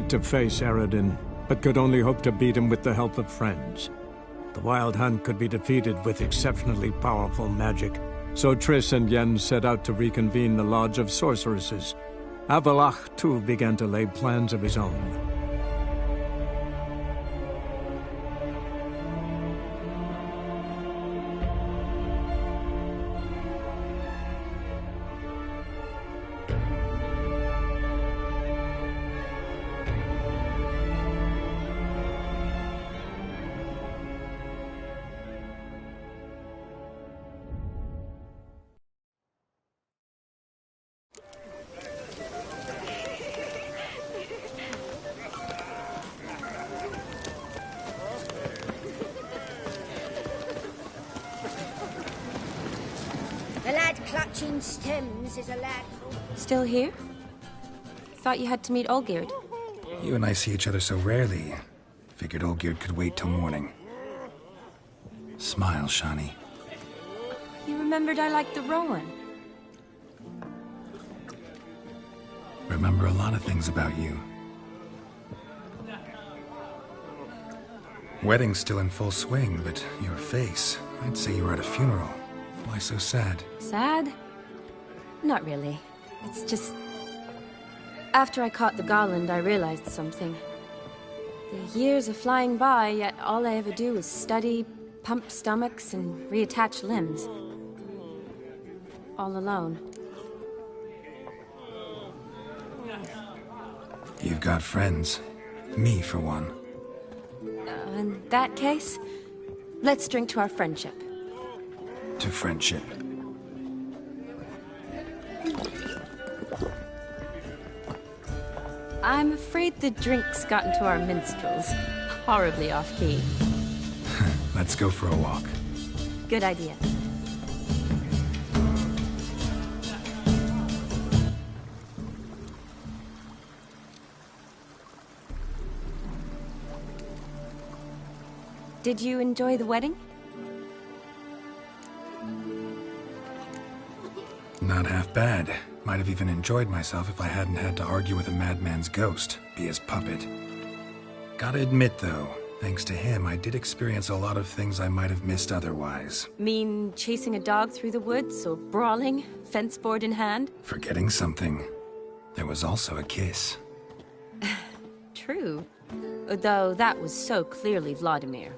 fit to face Eredin, but could only hope to beat him with the help of friends. The Wild Hunt could be defeated with exceptionally powerful magic, so Triss and Yen set out to reconvene the Lodge of Sorceresses. Avalach, too, began to lay plans of his own. The lad clutching stems is a lad... Still here? Thought you had to meet Olgierd. You and I see each other so rarely. Figured Olgierd could wait till morning. Smile, Shani. You remembered I liked the Rowan. Remember a lot of things about you. Wedding's still in full swing, but your face, I'd say you were at a funeral. Why so sad? Sad? Not really. It's just... After I caught the Garland, I realized something. The years are flying by, yet all I ever do is study, pump stomachs, and reattach limbs. All alone. You've got friends. Me, for one. In that case, let's drink to our friendship. To friendship. I'm afraid the drink's gotten to our minstrels. Horribly off-key. Let's go for a walk. Good idea. Did you enjoy the wedding? Not half bad. Might have even enjoyed myself if I hadn't had to argue with a madman's ghost, be his puppet. Gotta admit, though, thanks to him, I did experience a lot of things I might have missed otherwise. Mean chasing a dog through the woods, or brawling, fence board in hand? Forgetting something. There was also a kiss. True. Though that was so clearly Vladimir.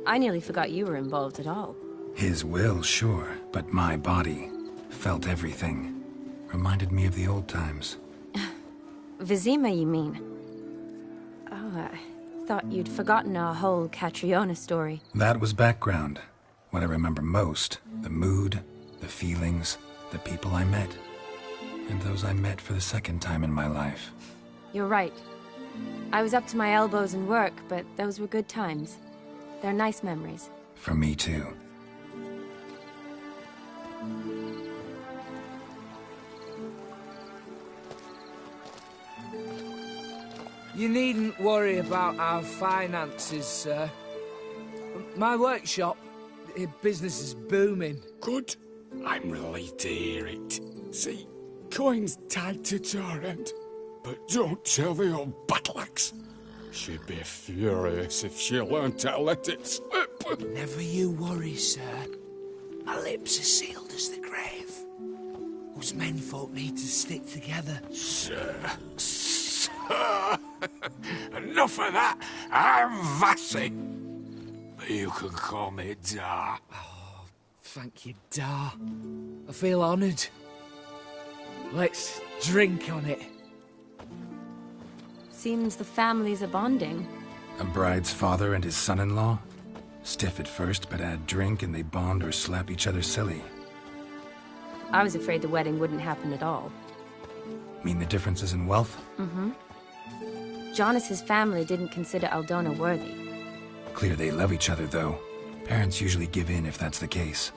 I nearly forgot you were involved at all. His will, sure, but my body felt everything. Reminded me of the old times. Vizima, you mean? Oh, I thought you'd forgotten our whole Catriona story. That was background. What I remember most, the mood, the feelings, the people I met. And those I met for the second time in my life. You're right. I was up to my elbows in work, but those were good times. They're nice memories. For me, too. You needn't worry about our finances, sir. My workshop, business is booming. Good. I'm relieved to hear it. See, coin's tied to Torrent. But don't tell the old battleaxe. She'd be furious if she learned to let it slip. Never you worry, sir. My lips are sealed as the grave. Us menfolk need to stick together. Sir. Enough of that. I'm Vassy. But you can call me Dar. Oh, thank you, Dar. I feel honoured. Let's drink on it. Seems the families are bonding. A bride's father and his son-in-law? Stiff at first, but add drink and they bond or slap each other silly. I was afraid the wedding wouldn't happen at all. Mean the differences in wealth? Mm-hmm. Jonas's family didn't consider Aldona worthy. Clear they love each other, though. Parents usually give in if that's the case.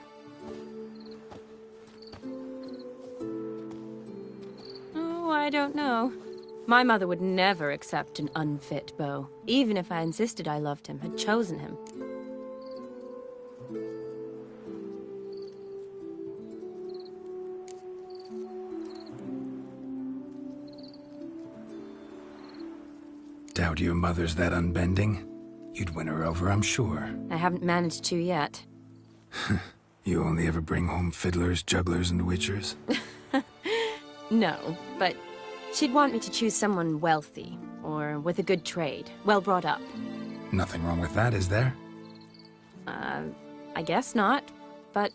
Oh, I don't know. My mother would never accept an unfit beau, even if I insisted I loved him, had chosen him. Doubt your mother's that unbending? You'd win her over, I'm sure. I haven't managed to yet. You only ever bring home fiddlers, jugglers, and witchers? No, but she'd want me to choose someone wealthy, or with a good trade, well brought up. Nothing wrong with that, is there? I guess not, but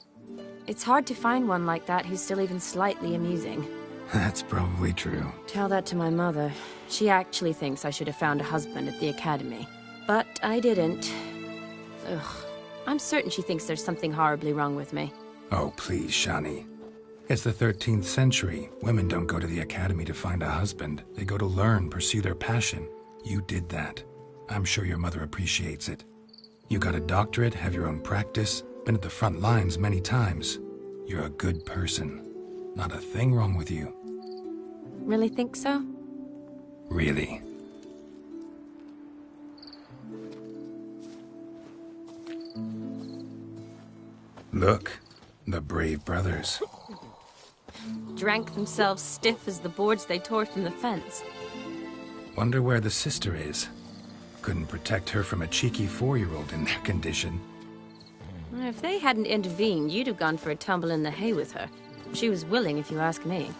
it's hard to find one like that who's still even slightly amusing. That's probably true. Tell that to my mother. She actually thinks I should have found a husband at the academy. But I didn't. Ugh. I'm certain she thinks there's something horribly wrong with me. Oh, please, Shani. It's the 13th century. Women don't go to the academy to find a husband. They go to learn, pursue their passion. You did that. I'm sure your mother appreciates it. You got a doctorate, have your own practice, been at the front lines many times. You're a good person. Not a thing wrong with you. Really think so? Really. Look, the brave brothers. Drank themselves stiff as the boards they tore from the fence. Wonder where the sister is. Couldn't protect her from a cheeky 4-year-old in their condition. If they hadn't intervened, you'd have gone for a tumble in the hay with her. She was willing, if you ask me.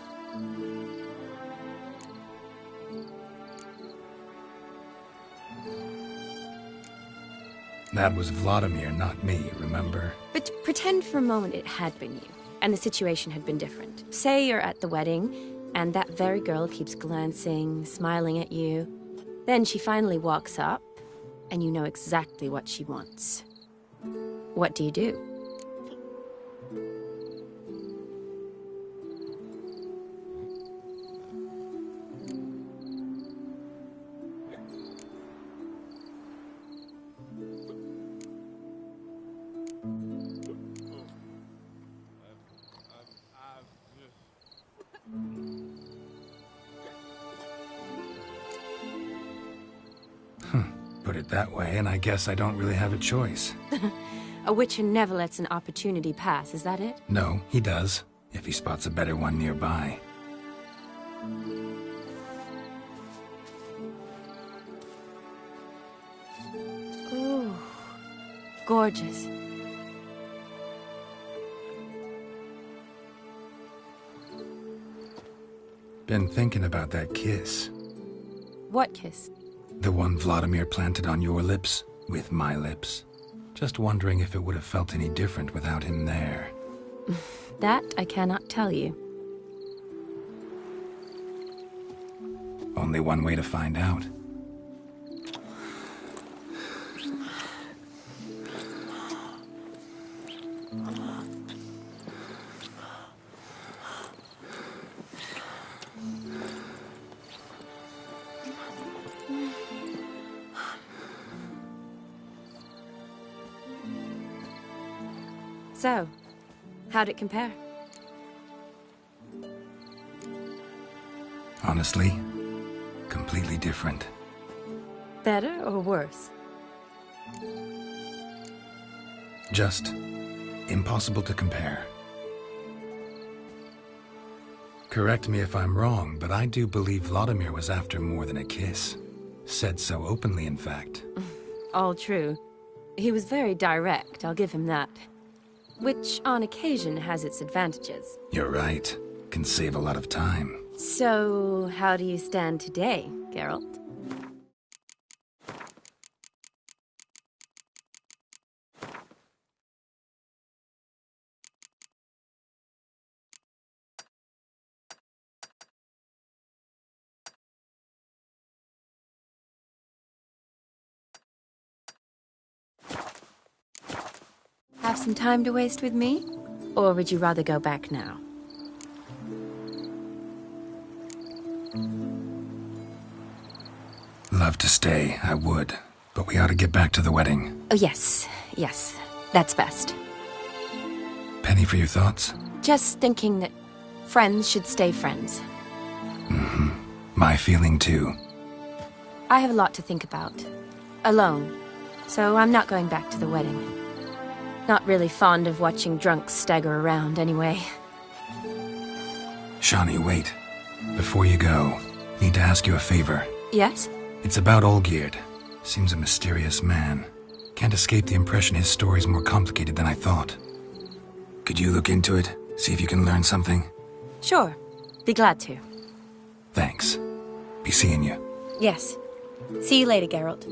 That was Vladimir, not me, remember? But pretend for a moment it had been you, and the situation had been different. Say you're at the wedding, and that very girl keeps glancing, smiling at you. Then she finally walks up, and you know exactly what she wants. What do you do? Put it that way, and I guess I don't really have a choice. A witcher never lets an opportunity pass, is that it? No, he does, if he spots a better one nearby. Ooh, gorgeous. Been thinking about that kiss. What kiss? The one Vladimir planted on your lips, with my lips. Just wondering if it would have felt any different without him there. That I cannot tell you. Only one way to find out. So, how'd it compare? Honestly, completely different. Better or worse? Just impossible to compare. Correct me if I'm wrong, but I do believe Vladimir was after more than a kiss. Said so openly, in fact. All true. He was very direct, I'll give him that. Which, on occasion, has its advantages. You're right. Can save a lot of time. So, how do you stand today, Geralt? Have some time to waste with me? Or would you rather go back now? Love to stay, I would. But we ought to get back to the wedding. Oh, yes. Yes. That's best. Penny for your thoughts? Just thinking that friends should stay friends. Mm-hmm. My feeling, too. I have a lot to think about. Alone. So I'm not going back to the wedding. Not really fond of watching drunks stagger around, anyway. Shani, wait. Before you go, need to ask you a favor. Yes? It's about Olgierd. Seems a mysterious man. Can't escape the impression his story's more complicated than I thought. Could you look into it? See if you can learn something? Sure. Be glad to. Thanks. Be seeing you. Yes. See you later, Geralt.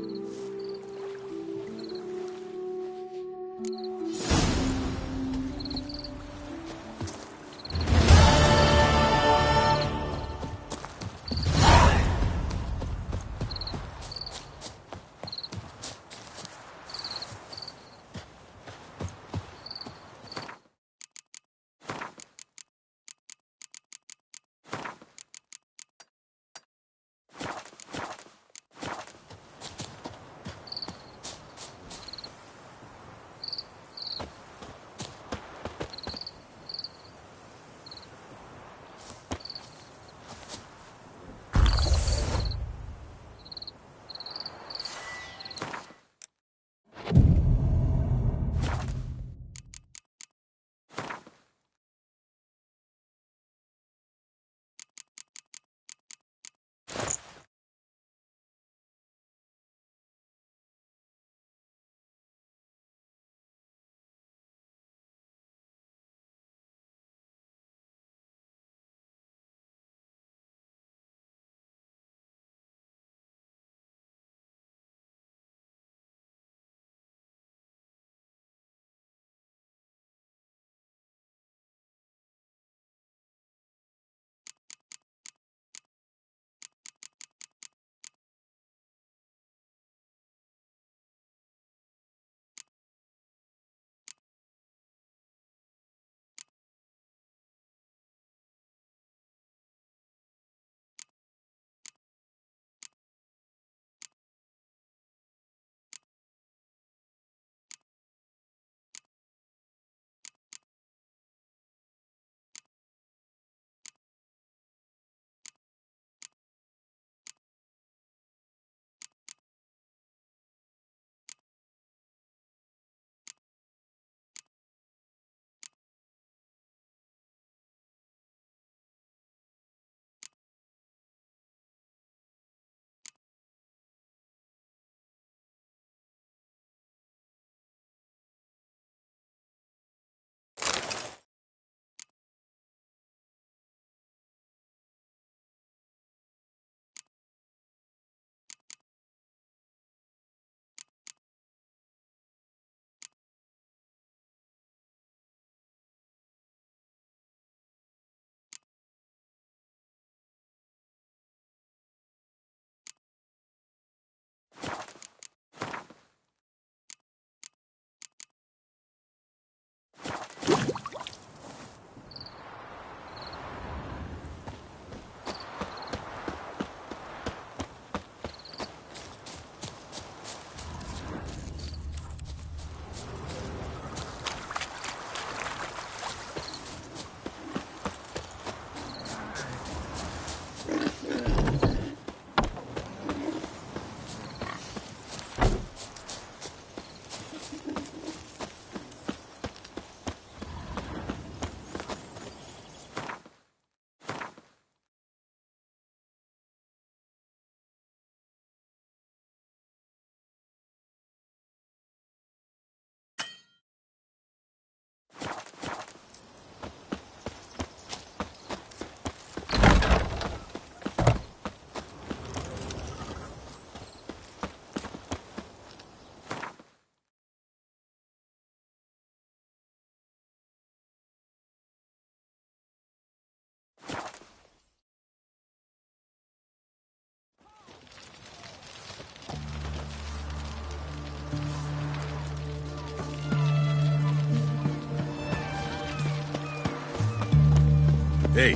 Hey,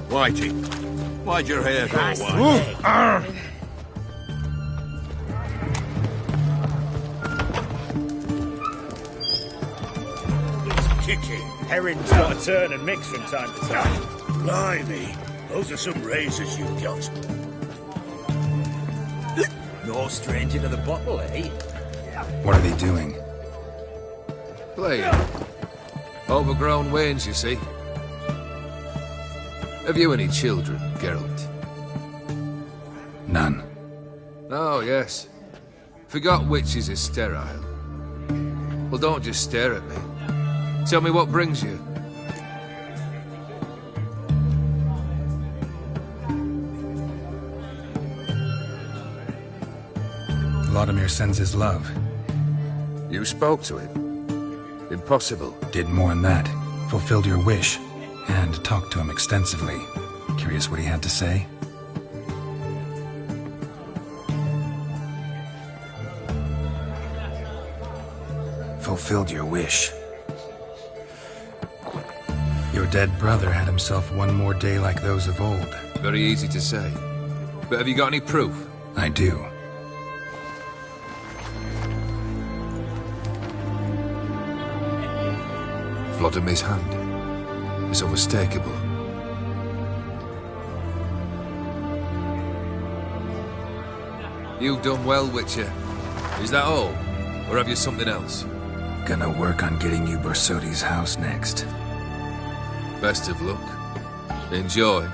Whitey, why'd your hair go white? It's kicking. Herring's got to turn and mix from time to time. Blimey, those are some razors you've got. No stranger to the bottle, eh? What are they doing? Playing. Overgrown wains, you see. Have you any children, Geralt? None. Oh, yes. Forgot witches are sterile. Well, don't just stare at me. Tell me what brings you. Vladimir sends his love. You spoke to him? Impossible. Did more than that. Fulfilled your wish. And talked to him extensively. Curious what he had to say? Fulfilled your wish. Your dead brother had himself one more day like those of old. Very easy to say. But have you got any proof? I do. Vladimir's hand is unmistakable. You've done well, Witcher. Is that all? Or have you something else? Gonna work on getting you Borsodi's house next. Best of luck. Enjoy.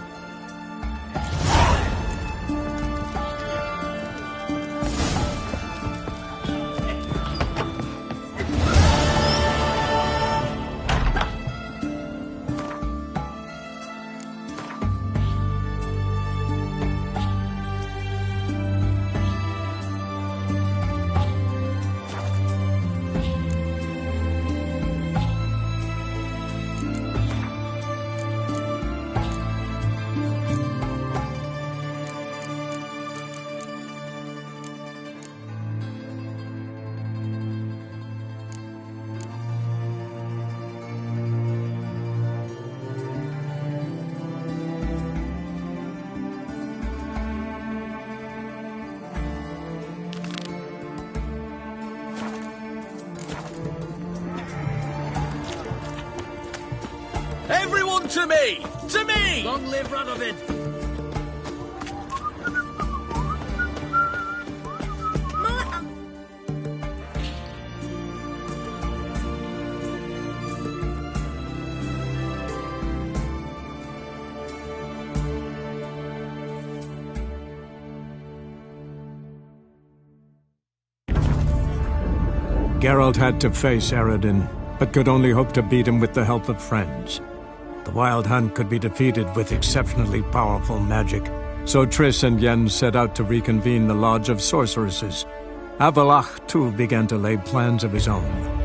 Everyone to me! To me! Long live Radovid! Geralt had to face Eredin, but could only hope to beat him with the help of friends. The Wild Hunt could be defeated with exceptionally powerful magic, so Triss and Yen set out to reconvene the Lodge of Sorceresses. Avalach, too, began to lay plans of his own.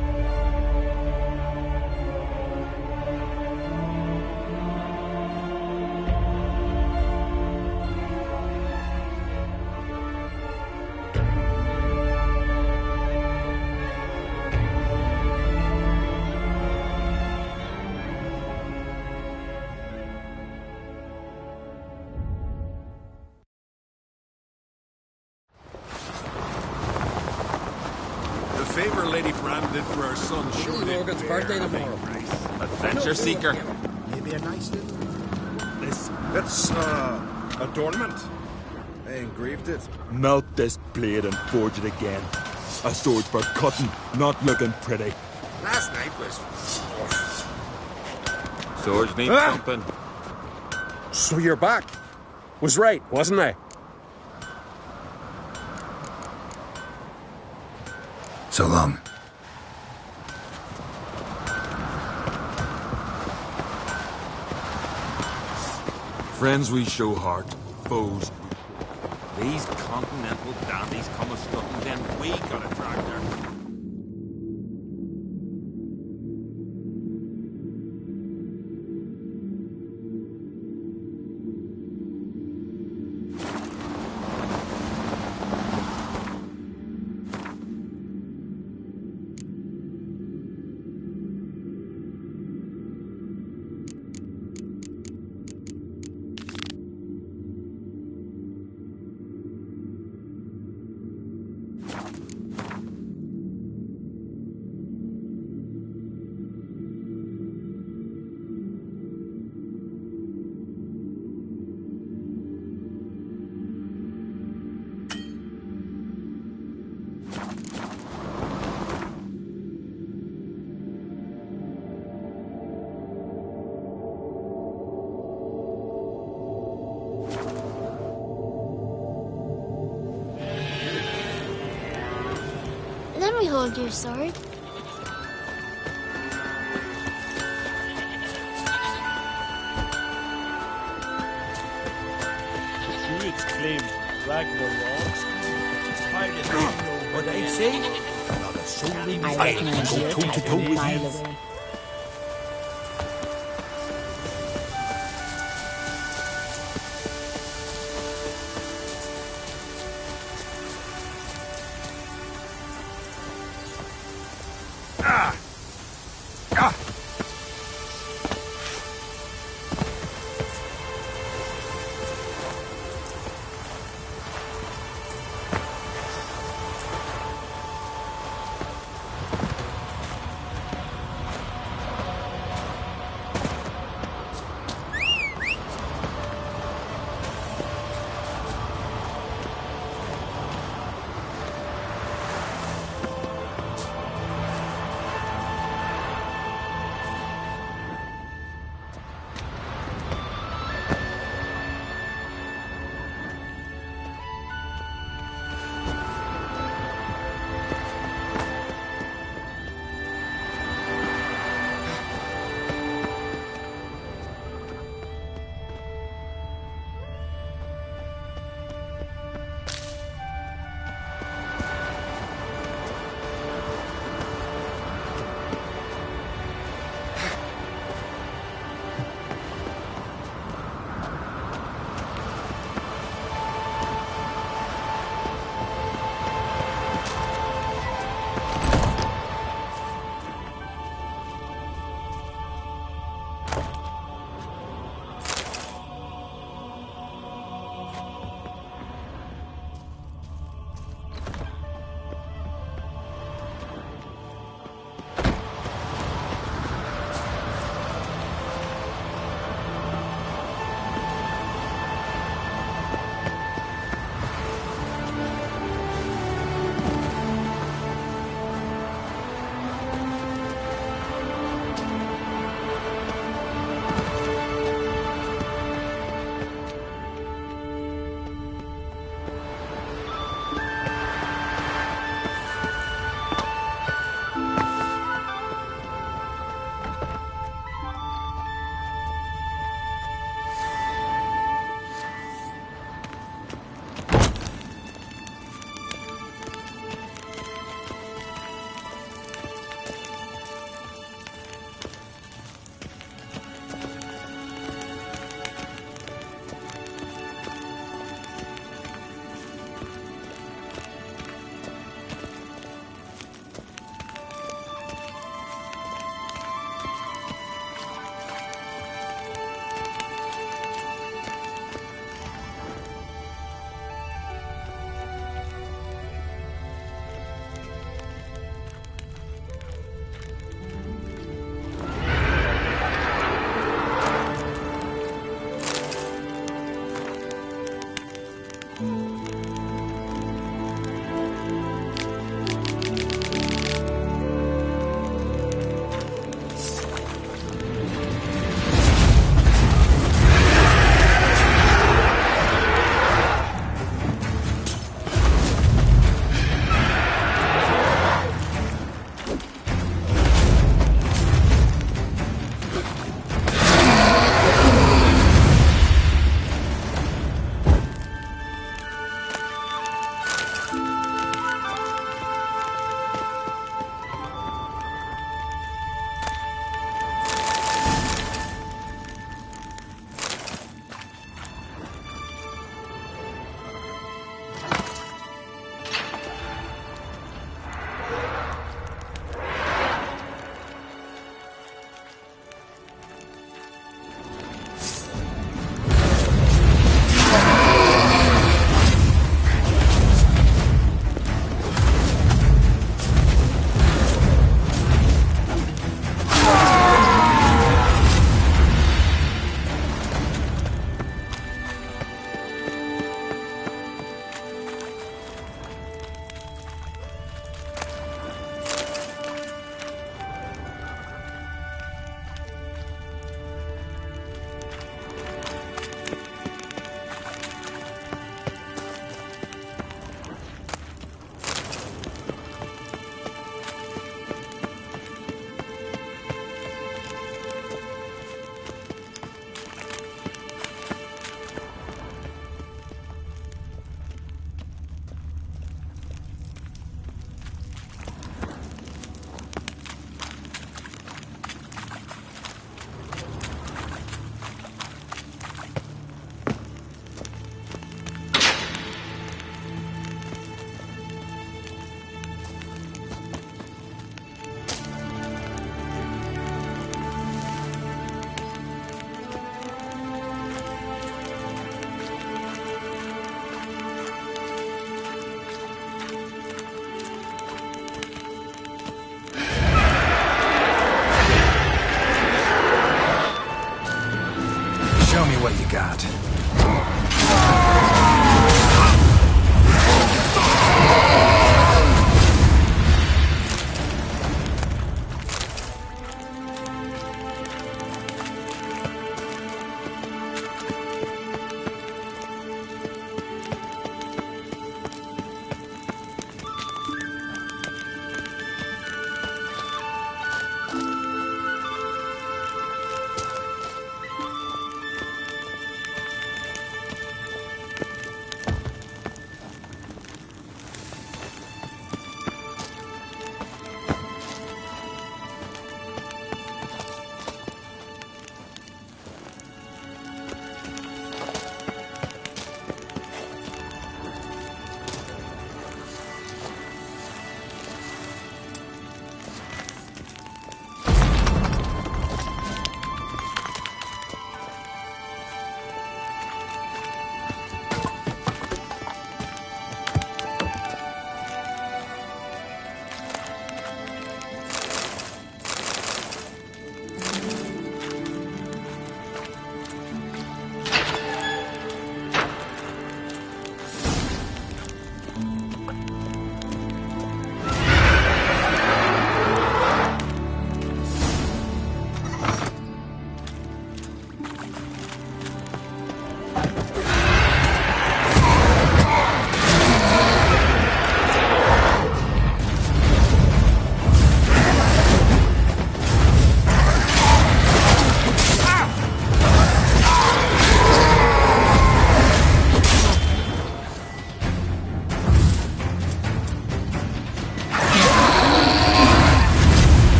The favor Lady Bran did for her son showed Morgan's birthday tomorrow. Adventure seeker. Maybe a nice little... It's, adornment. I engraved it. Melt this blade and forge it again. A sword for cutting, not looking pretty. Last night was... Swords need something. So you're back. Was right, wasn't I? So long. Friends we show heart, foes. These continental dandies come a strutting, then we got a tractor. then we hold your sword. Druids claim Ragnarok's What they say? Not a soul in I fire recognize can your go toe to toe type with a mile you. away.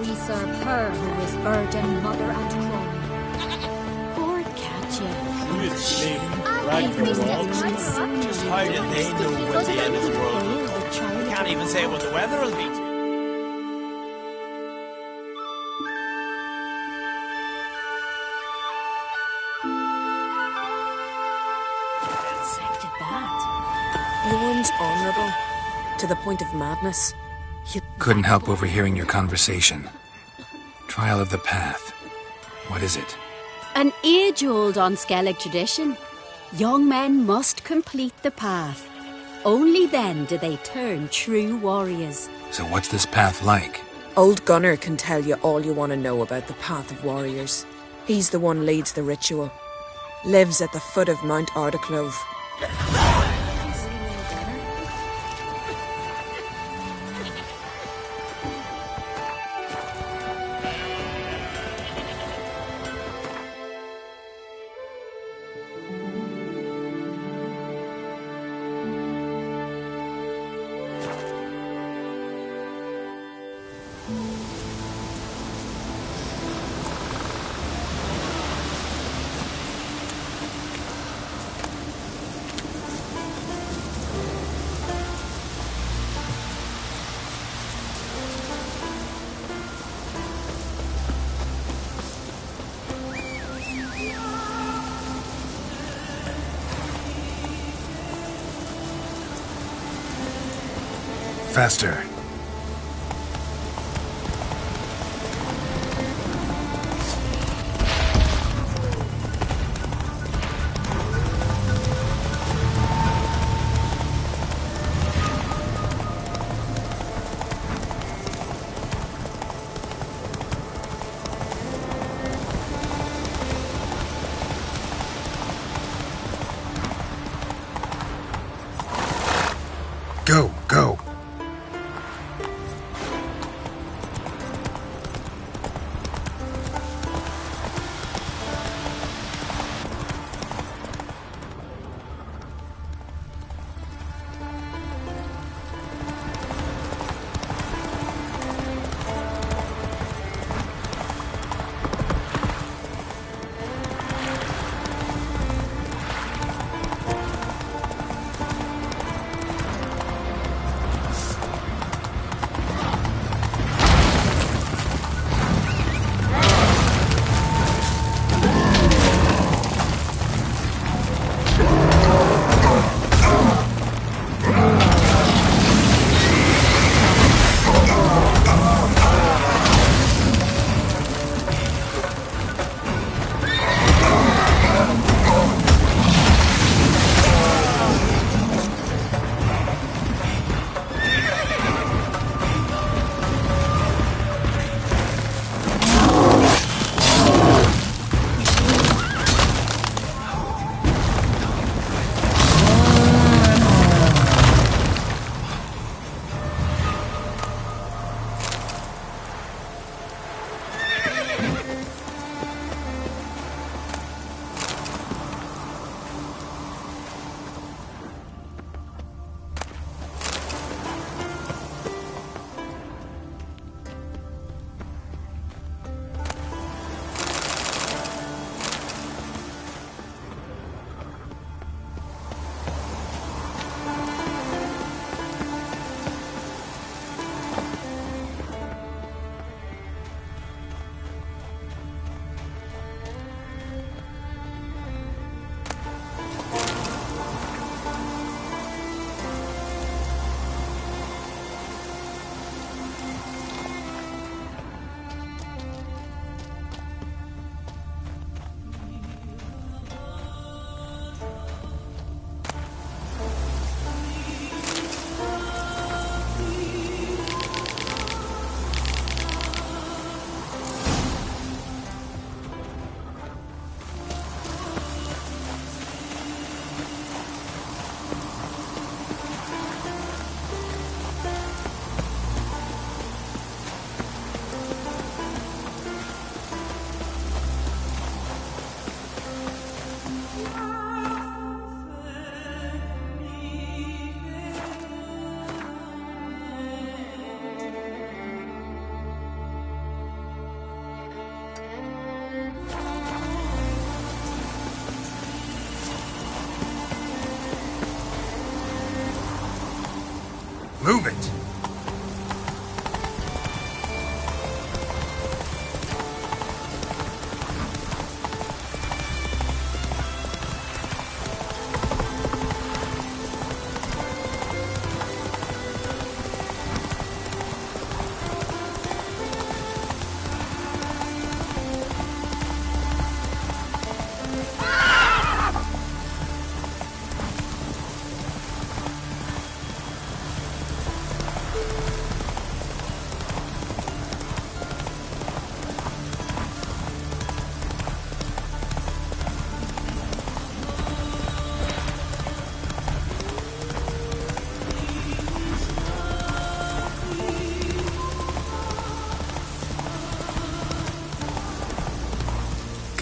We serve her who is burden, mother, and crone. Or catch you. Just how do they know when the end of the world will come? Can't even say what the weather will be. Bjorn's honourable, to the point of madness. Couldn't help overhearing your conversation. Trial of the Path. What is it? An age-old Unskellig tradition. Young men must complete the path. Only then do they turn true warriors. So what's this path like? Old Gunnar can tell you all you want to know about the Path of Warriors. He's the one leads the ritual. Lives at the foot of Mount Ardaclove. Faster. Go, go.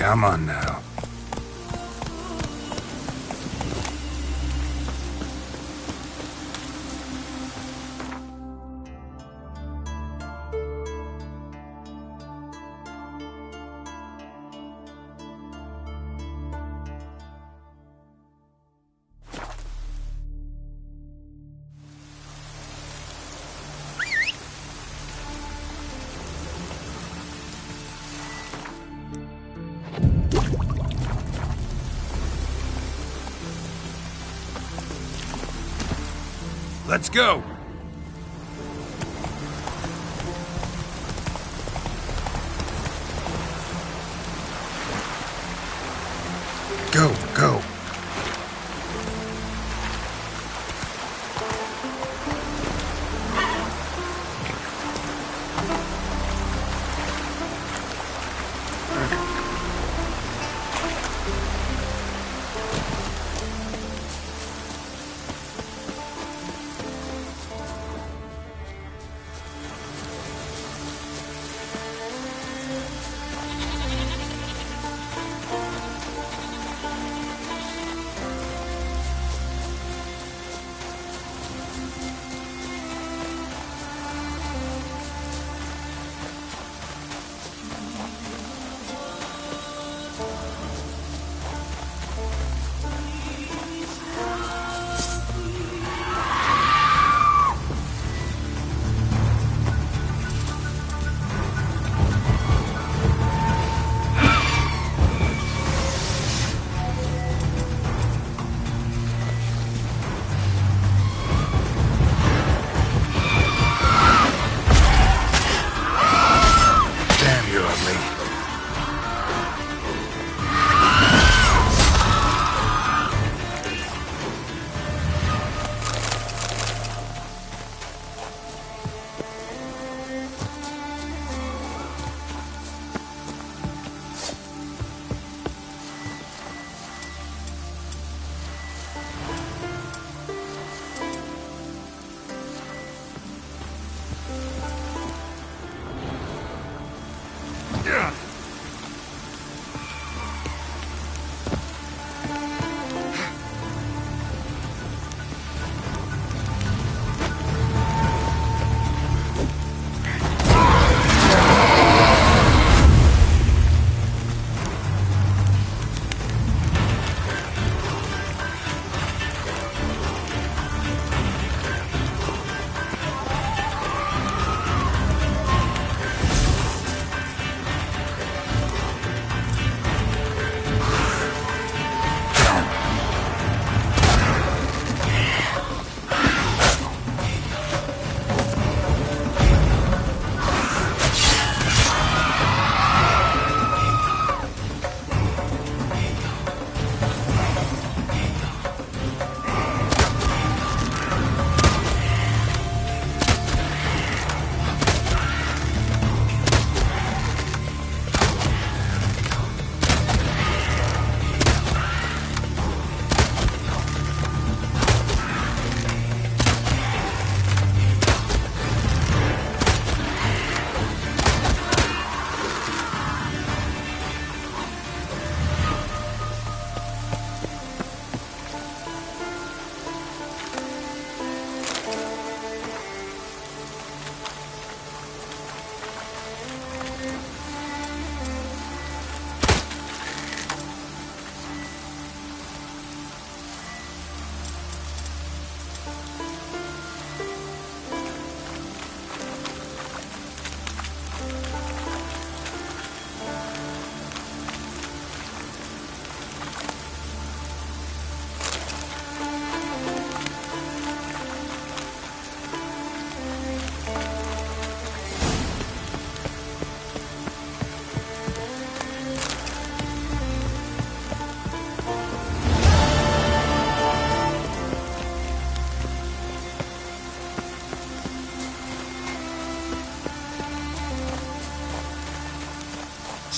Come on now. Let's go! Go, go!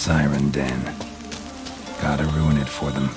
Siren Den. Gotta ruin it for them.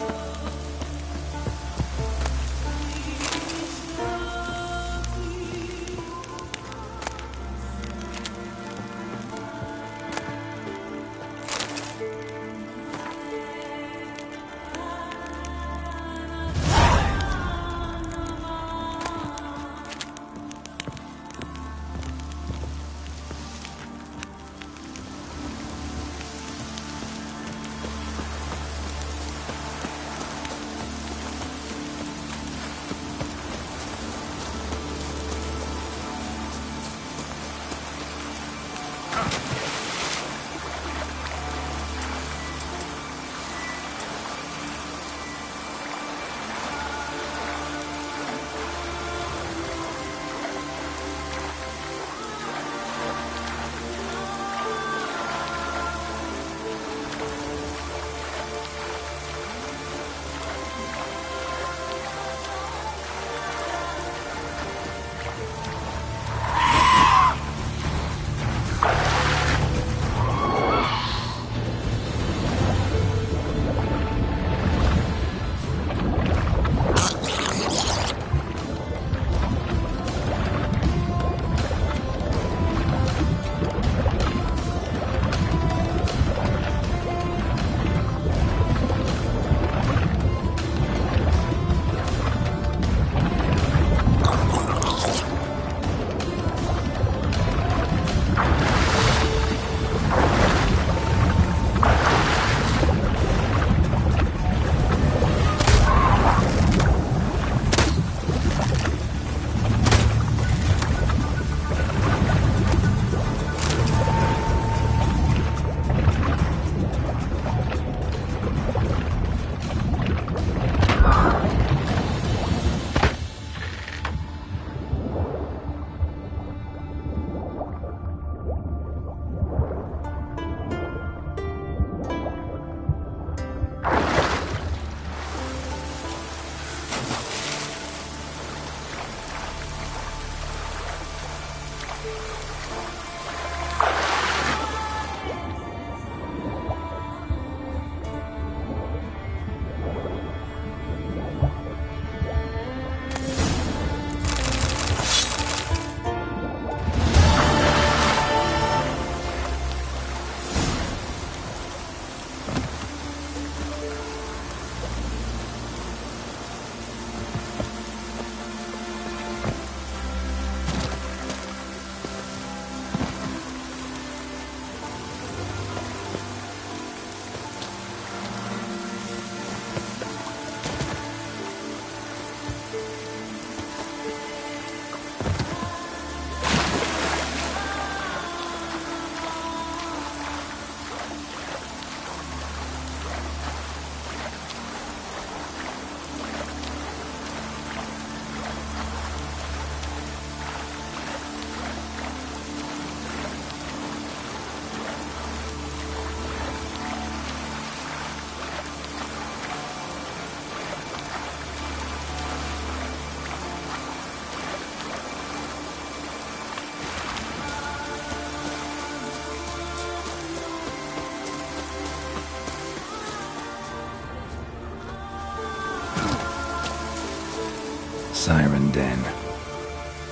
Siren Den.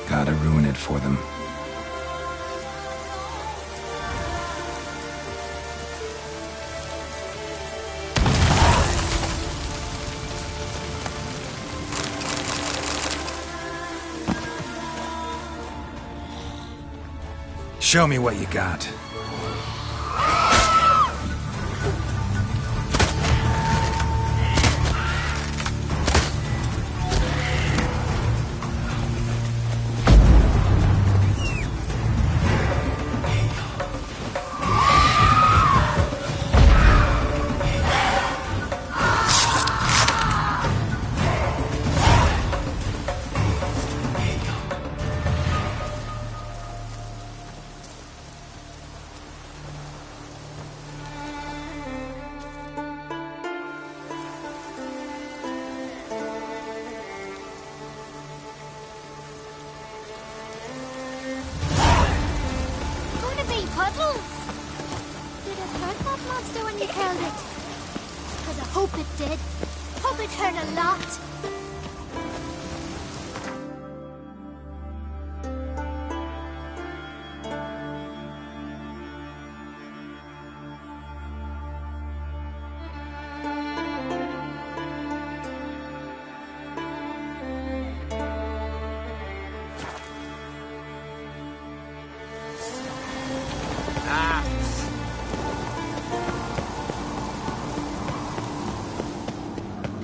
Gotta ruin it for them. Show me what you got.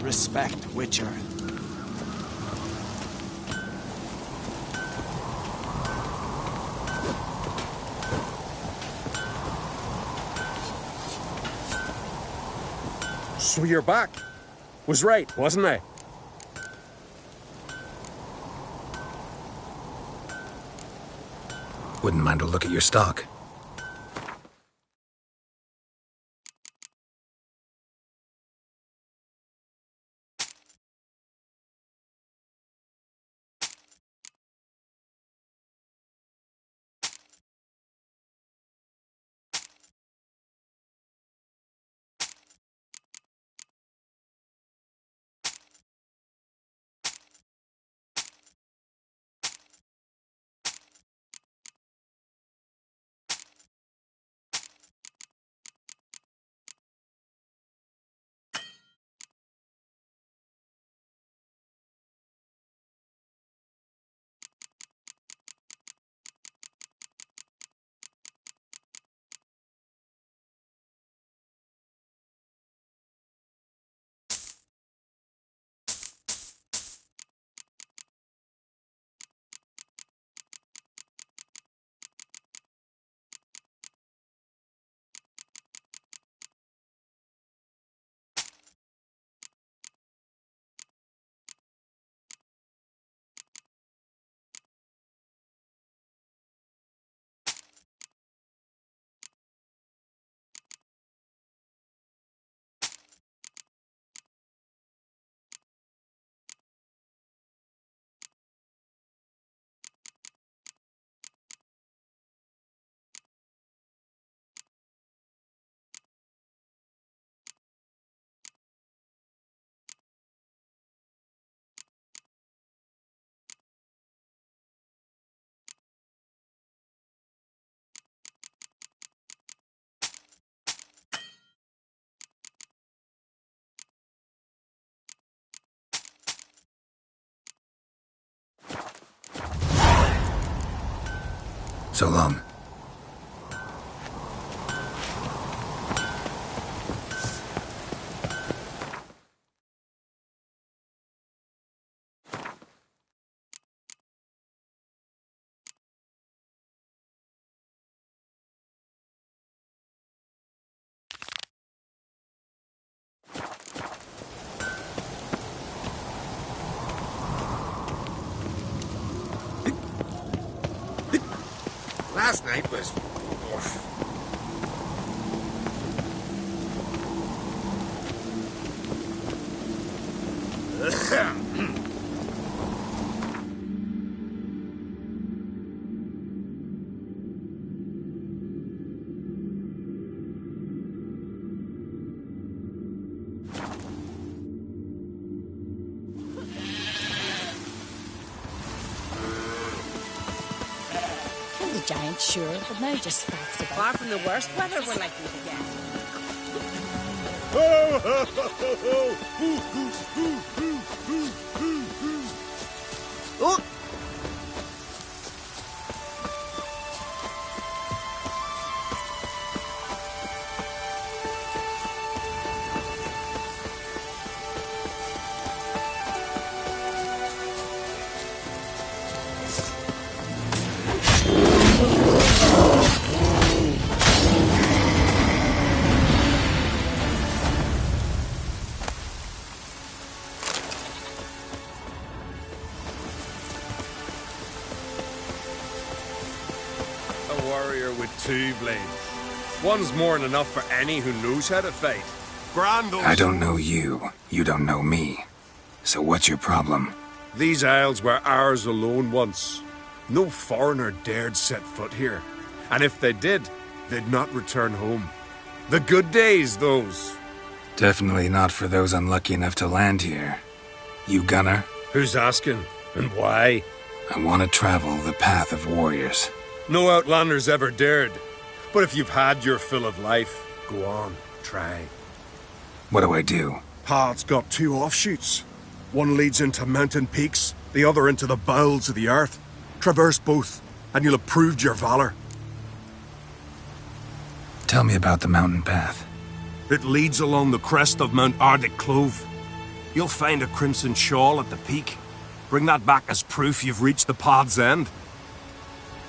Respect, Witcher. So you're back. Was right, wasn't I? Wouldn't mind a look at your stock. So long. Last night was... giant, sure, but now just facts about. Far from the worst weather we're likely to get. Oh! Two blades. One's more than enough for any who knows how to fight. I don't know you. You don't know me. So what's your problem? These isles were ours alone once. No foreigner dared set foot here. And if they did, they'd not return home. The good days, those. Definitely not for those unlucky enough to land here. You gunner? Who's asking? And why? I want to travel the path of warriors. No outlanders ever dared. But if you've had your fill of life, go on, try. What do I do? Path's got two offshoots. One leads into mountain peaks, the other into the bowels of the earth. Traverse both, and you'll have proved your valor. Tell me about the mountain path. It leads along the crest of Mount Arctic Clove. You'll find a crimson shawl at the peak. Bring that back as proof you've reached the path's end.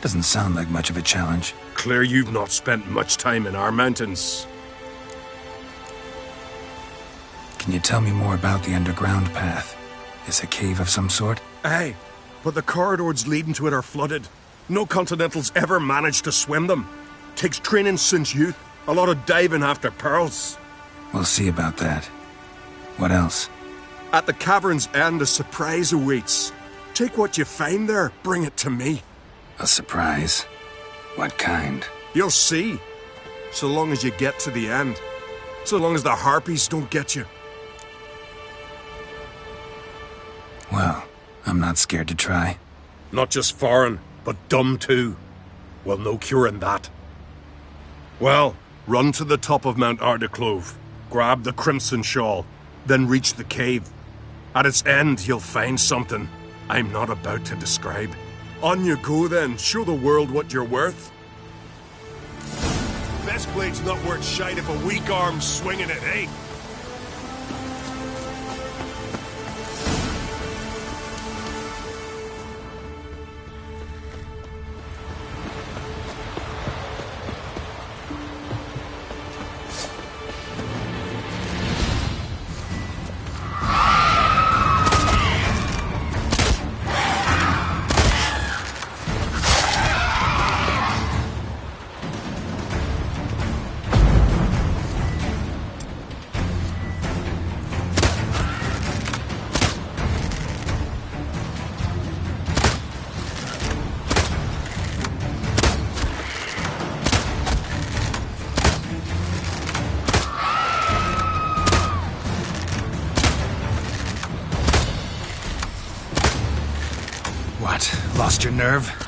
Doesn't sound like much of a challenge. Clear you've not spent much time in our mountains. Can you tell me more about the underground path? Is a cave of some sort? Aye, but the corridors leading to it are flooded. No Continentals ever managed to swim them. Takes training since youth. A lot of diving after pearls. We'll see about that. What else? At the cavern's end, a surprise awaits. Take what you find there, bring it to me. A surprise? What kind? You'll see. So long as you get to the end. So long as the harpies don't get you. Well, I'm not scared to try. Not just foreign, but dumb too. Well, no curing that. Well, run to the top of Mount Ardaclove. Grab the crimson shawl. Then reach the cave. At its end, you'll find something I'm not about to describe. On you go then, show the world what you're worth. Best blade's not worth shite if a weak arm's swinging it, eh? Lost your nerve?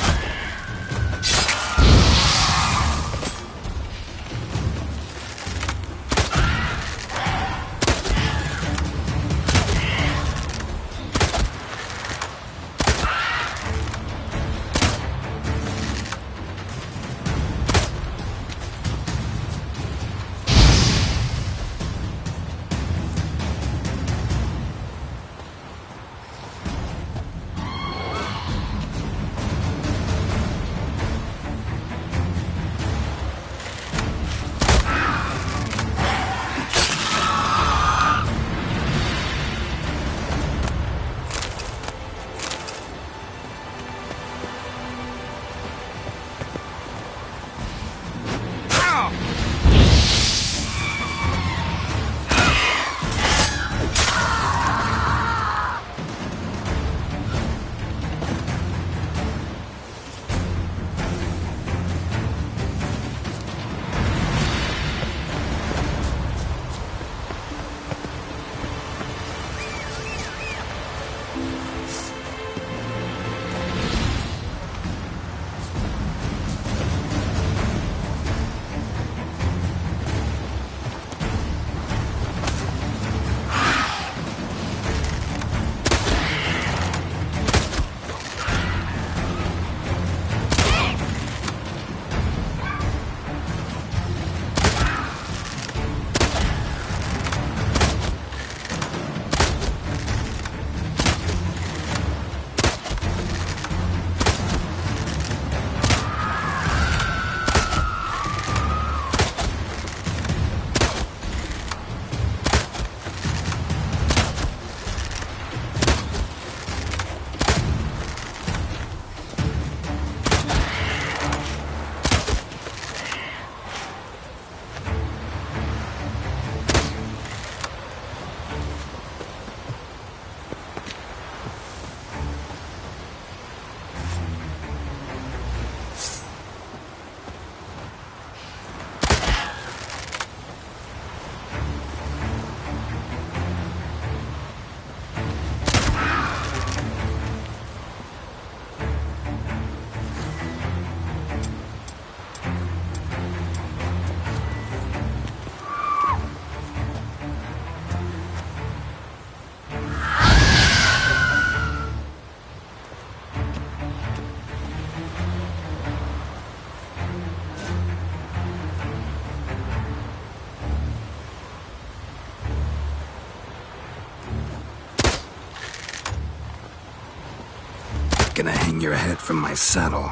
Hang your head from my saddle.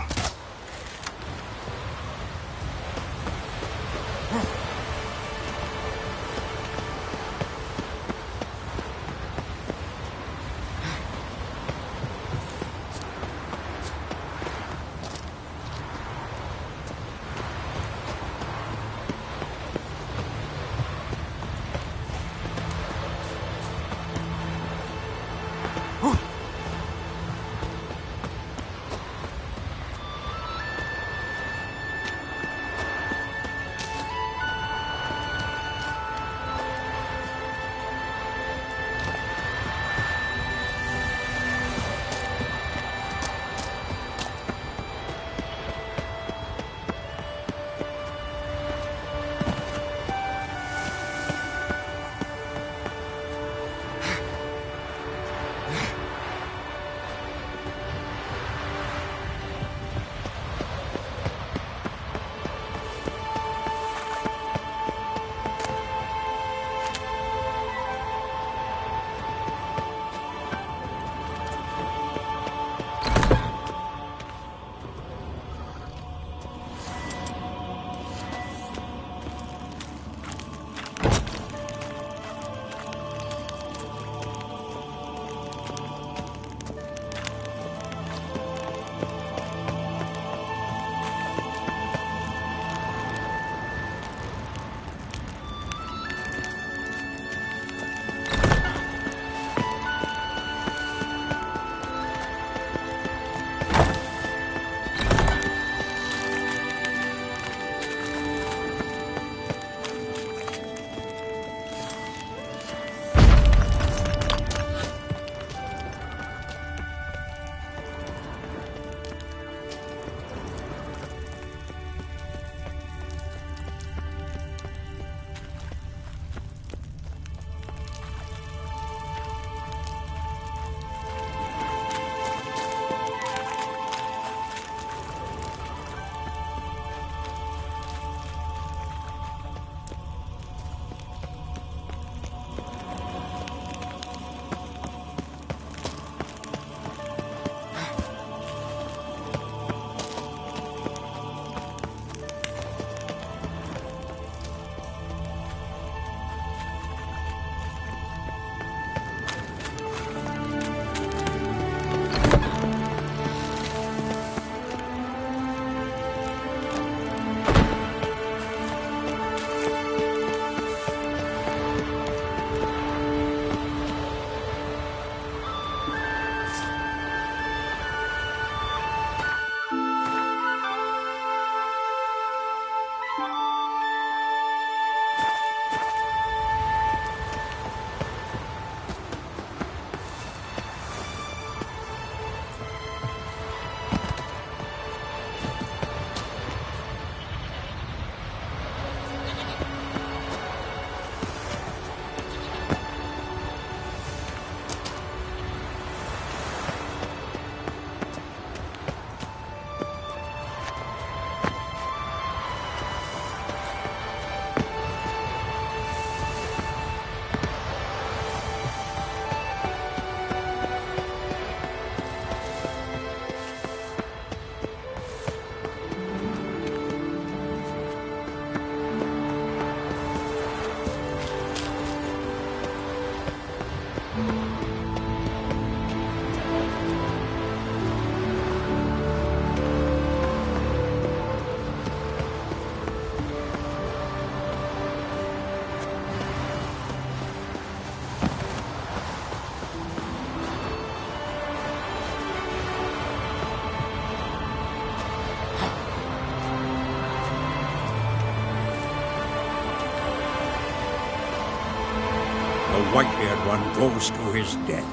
The white-haired one goes to his death.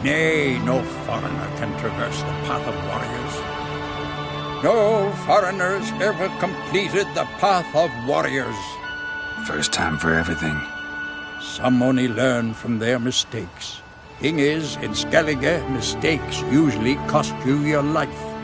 Nay, no foreigner can traverse the path of warriors. No foreigners ever completed the path of warriors. First time for everything. Some only learn from their mistakes. Thing is, in Skellige, mistakes usually cost you your life.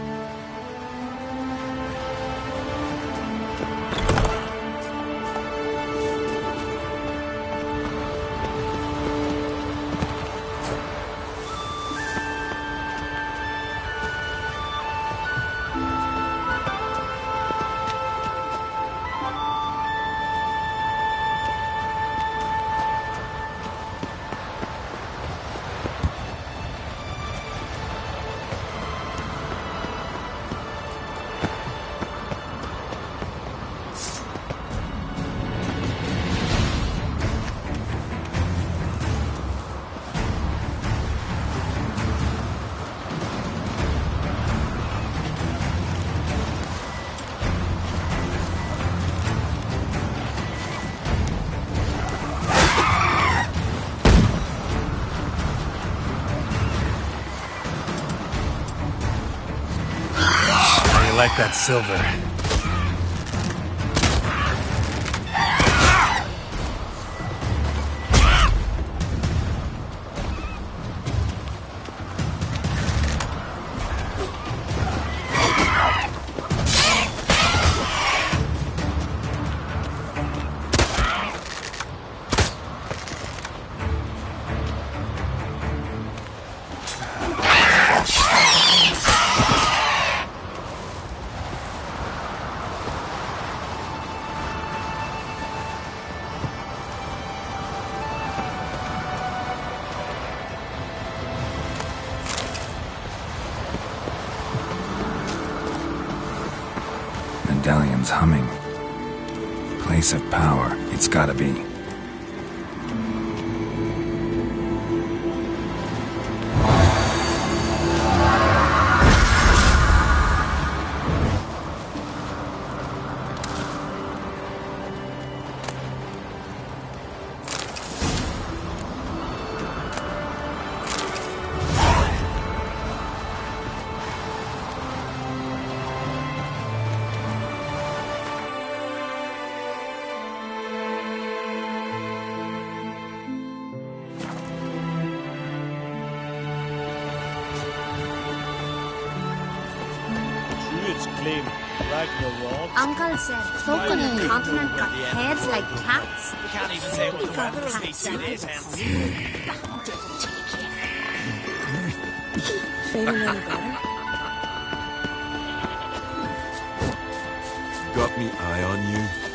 like that silver. Medallion's humming. Place of power, it's gotta be. Uncle said folk on the continent got heads like cats. We can't even say what the weather will be 2 days hence. Feeling any better? Got me eye on you.